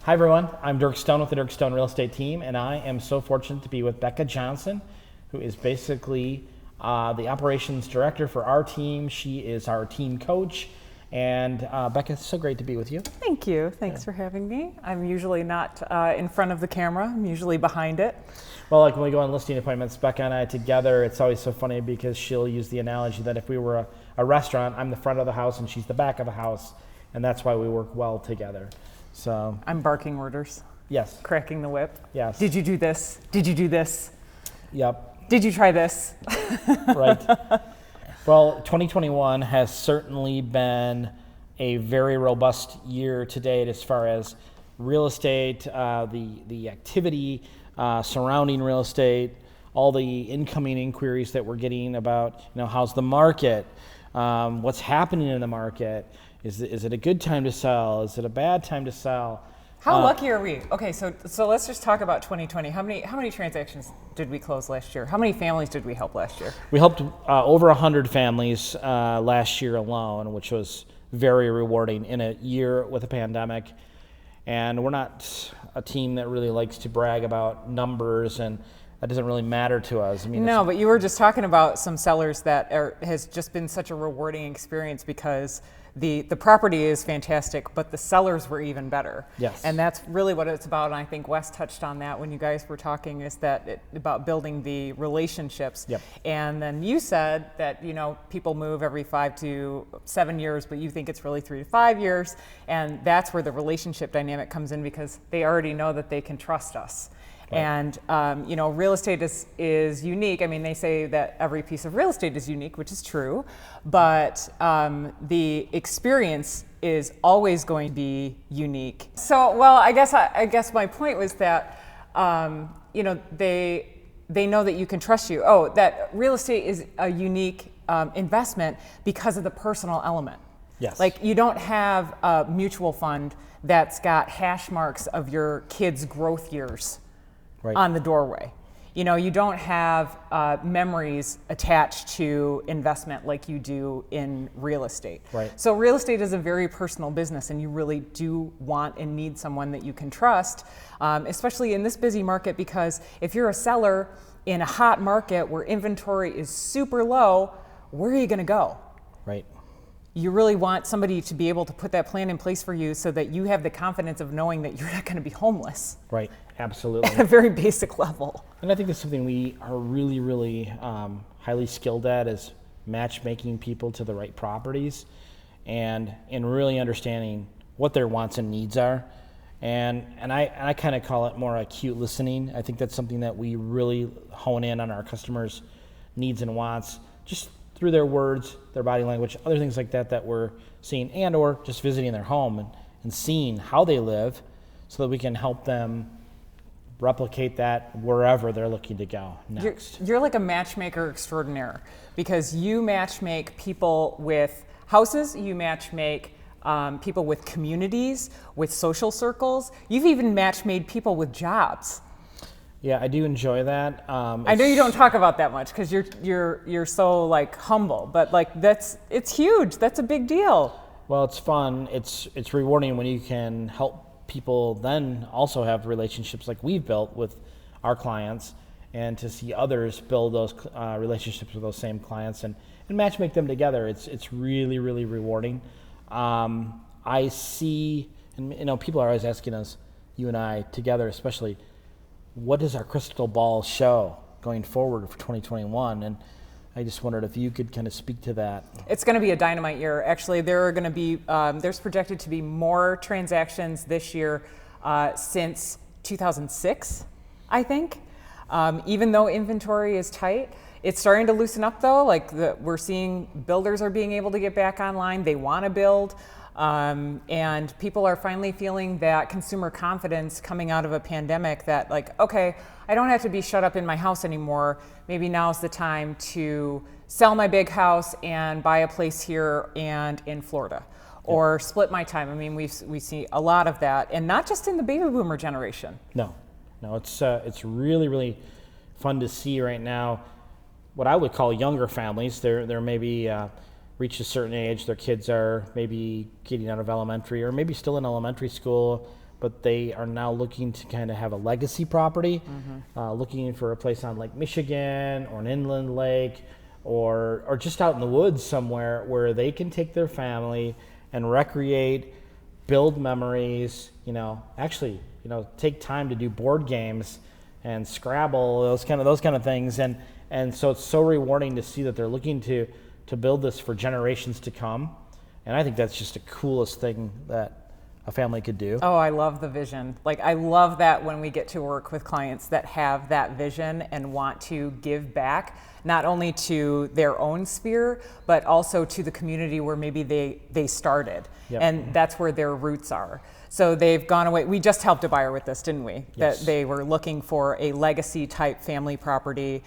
Hi everyone, I'm Dirk Stone with the Dirk Stone Real Estate Team, and I am so fortunate to be with Bekah Johnson, who is basically the operations director for our team. She is our team coach, and Bekah, it's so great to be with you. Thank you. Thanks for having me. I'm usually not in front of the camera. I'm usually behind it. Well, like when we go on listing appointments, Bekah and I together, it's always so funny because she'll use the analogy that if we were a restaurant, I'm the front of the house and she's the back of the house, and that's why we work well together. So I'm barking orders. Yes. Cracking the whip. Yes. Did you do this? Did you do this? Yep. Did you try this? Right. Well, 2021 has certainly been a very robust year to date as far as real estate, the activity surrounding real estate, all the incoming inquiries that we're getting about, how's the market, what's happening in the market. Is it a good time to sell? Is it a bad time to sell? How lucky are we? Okay, so let's just talk about 2020. How many transactions did we close last year? How many families did we help last year? We helped over 100 families last year alone, which was very rewarding in a year with a pandemic. And we're not a team that really likes to brag about numbers, and that doesn't really matter to us. I mean, no, but you were just talking about some sellers that has just been such a rewarding experience because the property is fantastic, but the sellers were even better. Yes. And that's really what it's about. And I think Wes touched on that when you guys were talking, is that about building the relationships. Yep. And then you said that, people move every 5 to 7 years, but you think it's really 3 to 5 years. And that's where the relationship dynamic comes in, because they already know that they can trust us. Right. And, real estate is unique. I mean, they say that every piece of real estate is unique, which is true, but the experience is always going to be unique. So, well, I guess my point was that, they know that you can trust you. Oh, that real estate is a unique investment because of the personal element. Yes. Like, you don't have a mutual fund that's got hash marks of your kids' growth years. Right. On the doorway. You don't have memories attached to investment like you do in real estate. Right. So real estate is a very personal business, and you really do want and need someone that you can trust, especially in this busy market, because if you're a seller in a hot market where inventory is super low, where are you going to go? Right. You really want somebody to be able to put that plan in place for you so that you have the confidence of knowing that you're not going to be homeless. Right, absolutely. At a very basic level. And I think that's something we are really, really highly skilled at, is matchmaking people to the right properties and really understanding what their wants and needs are. And I kind of call it more acute listening. I think that's something that we really hone in on our customers' needs and wants, just through their words, their body language, other things like that we're seeing, and or just visiting their home and seeing how they live so that we can help them replicate that wherever they're looking to go next. You're like a matchmaker extraordinaire, because you matchmake people with houses, you matchmake people with communities, with social circles. You've even matchmade people with jobs. Yeah, I do enjoy that. I know you don't talk about that much because you're so humble, but it's huge. That's a big deal. Well, it's fun. It's rewarding when you can help people then also have relationships like we've built with our clients, and to see others build those relationships with those same clients and matchmake them together. It's really, really rewarding. I see, and people are always asking us, you and I together especially, what does our crystal ball show going forward for 2021? And I just wondered if you could kind of speak to that. It's going to be a dynamite year. Actually, there's projected to be more transactions this year since 2006, I think. Even though inventory is tight, it's starting to loosen up though. We're seeing builders are being able to get back online. They want to build. And people are finally feeling that consumer confidence coming out of a pandemic, that okay, I don't have to be shut up in my house anymore. Maybe now's the time to sell my big house and buy a place here and in Florida, or split my time. I mean, we see a lot of that, and not just in the baby boomer generation. No, it's really, really fun to see right now what I would call younger families. They're maybe reach a certain age, their kids are maybe getting out of elementary or maybe still in elementary school, but they are now looking to kind of have a legacy property, looking for a place on Lake Michigan or an inland lake, or just out in the woods somewhere where they can take their family and recreate, build memories, actually, take time to do board games and Scrabble, those kind of things. And so it's so rewarding to see that they're looking to build this for generations to come. And I think that's just the coolest thing that a family could do. Oh, I love the vision. Like, I love that when we get to work with clients that have that vision and want to give back, not only to their own sphere, but also to the community where maybe they started. Yep. And that's where their roots are. So they've gone away. We just helped a buyer with this, didn't we? Yes. That they were looking for a legacy type family property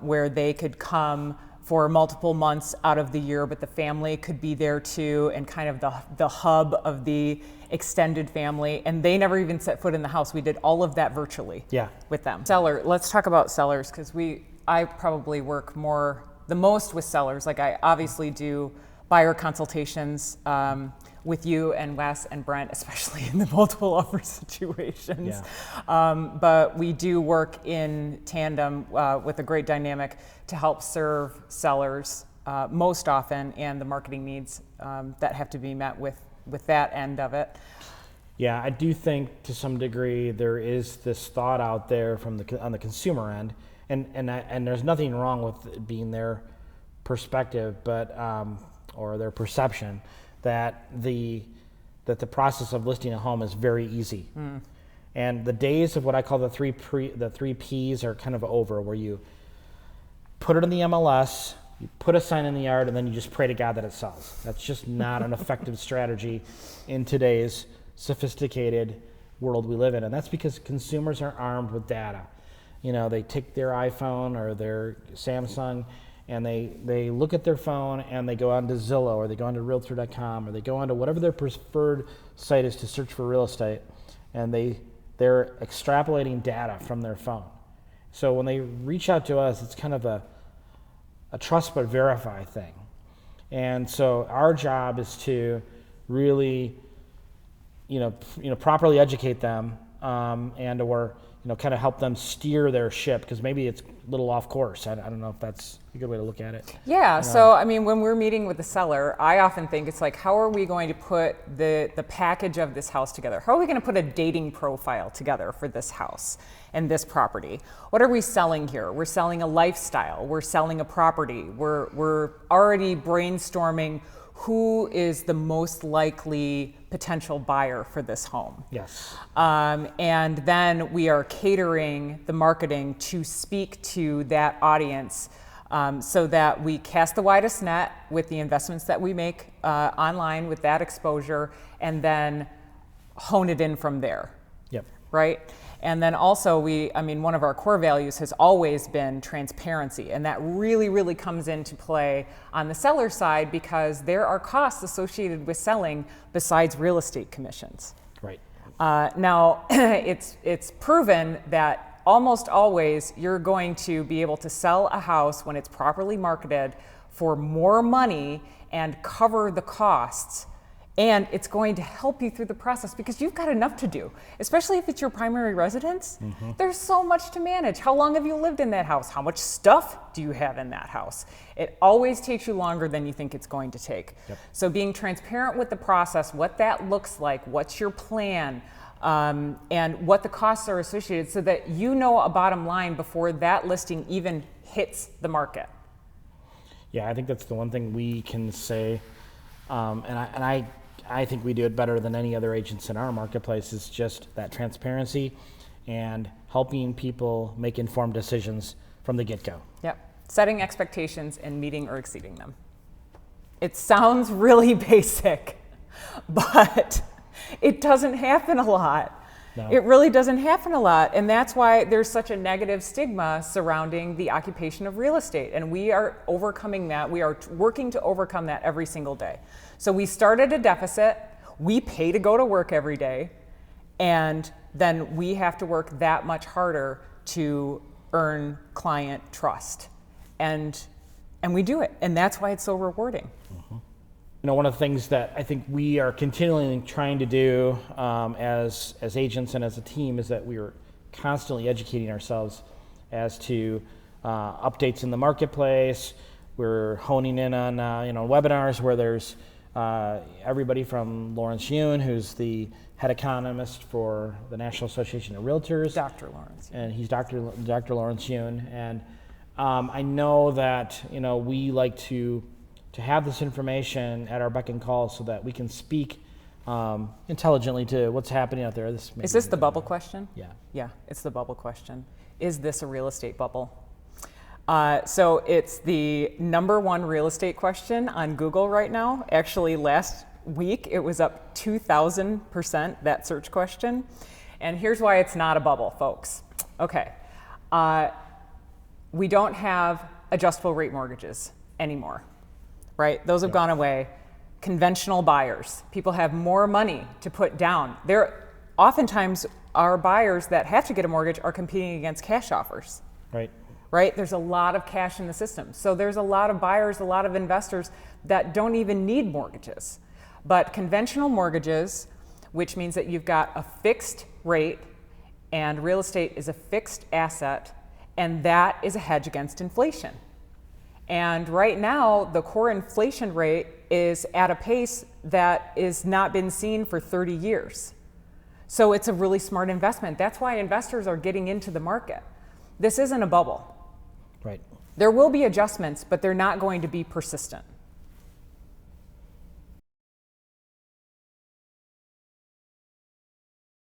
where they could come for multiple months out of the year, but the family could be there too, and kind of the hub of the extended family. And they never even set foot in the house. We did all of that virtually with them. Seller, let's talk about sellers, because I probably work the most with sellers. Like, I obviously do buyer consultations with you and Wes and Brent, especially in the multiple offer situations. But we do work in tandem with a great dynamic to help serve sellers most often, and the marketing needs that have to be met with that end of it. Yeah, I do think to some degree there is this thought out there on the consumer end, and there's nothing wrong with it being their perspective, but or their perception that the process of listing a home is very easy. And the days of what I call the three Ps are kind of over, where you put it in the MLS, you put a sign in the yard, and then you just pray to God that it sells. That's just not an effective strategy in today's sophisticated world we live in. And that's because consumers are armed with data. They take their iPhone or their Samsung, and they look at their phone, and they go on to Zillow, or they go on to Realtor.com, or they go on to whatever their preferred site is to search for real estate, and they're extrapolating data from their phone. So when they reach out to us, it's kind of a trust but verify thing. And so our job is to really, properly educate them, or kind of help them steer their ship, because maybe it's a little off course. I don't know if that's a good way to look at it. Yeah, so I mean, when we're meeting with the seller, I often think it's like, how are we going to put the package of this house together? How are we going to put a dating profile together for this house and this property? What are we selling here? We're selling a lifestyle. We're selling a property. We're already brainstorming who is the most likely potential buyer for this home. Yes. And then we are catering the marketing to speak to that audience, so that we cast the widest net with the investments that we make online with that exposure, and then hone it in from there. Yep. Right? And then also one of our core values has always been transparency, and that really, really comes into play on the seller side, because there are costs associated with selling besides real estate commissions. Right. Now, it's proven that almost always you're going to be able to sell a house when it's properly marketed for more money and cover the costs. And it's going to help you through the process, because you've got enough to do, especially if it's your primary residence. There's so much to manage. How long have you lived in that house? How much stuff do you have in that house? It always takes you longer than you think it's going to take. Yep. So being transparent with the process, what that looks like, what's your plan, and what the costs are associated, so that you know a bottom line before that listing even hits the market. Yeah, I think that's the one thing we can say, and I think we do it better than any other agents in our marketplace, is just that transparency and helping people make informed decisions from the get-go. Yep. Setting expectations and meeting or exceeding them. It sounds really basic, but it doesn't happen a lot. No. It really doesn't happen a lot. And that's why there's such a negative stigma surrounding the occupation of real estate. And we are overcoming that. We are working to overcome that every single day. So we start at a deficit. We pay to go to work every day. And then we have to work that much harder to earn client trust. And we do it. And that's why it's so rewarding. one of the things that I think we are continually trying to do as agents and as a team is that we are constantly educating ourselves as to updates in the marketplace. We're honing in on webinars where there's everybody from Lawrence Yun, who's the head economist for the National Association of Realtors. Dr. Lawrence. And he's Dr. Lawrence Yun. And I know that we like to have this information at our beck and call so that we can speak intelligently to what's happening out there. Is this the bubble question? Yeah. Yeah, it's the bubble question. Is this a real estate bubble? So it's the #1 real estate question on Google right now. Actually, last week it was up 2,000%, that search question. And here's why it's not a bubble, folks. Okay, we don't have adjustable rate mortgages anymore, right? Those have gone away. Conventional buyers, people have more money to put down. Oftentimes our buyers that have to get a mortgage are competing against cash offers. Right? There's a lot of cash in the system. So there's a lot of buyers, a lot of investors that don't even need mortgages. But conventional mortgages, which means that you've got a fixed rate and real estate is a fixed asset, and that is a hedge against inflation. And right now, the core inflation rate is at a pace that is not been seen for 30 years. So it's a really smart investment. That's why investors are getting into the market. This isn't a bubble. Right. There will be adjustments, but they're not going to be persistent.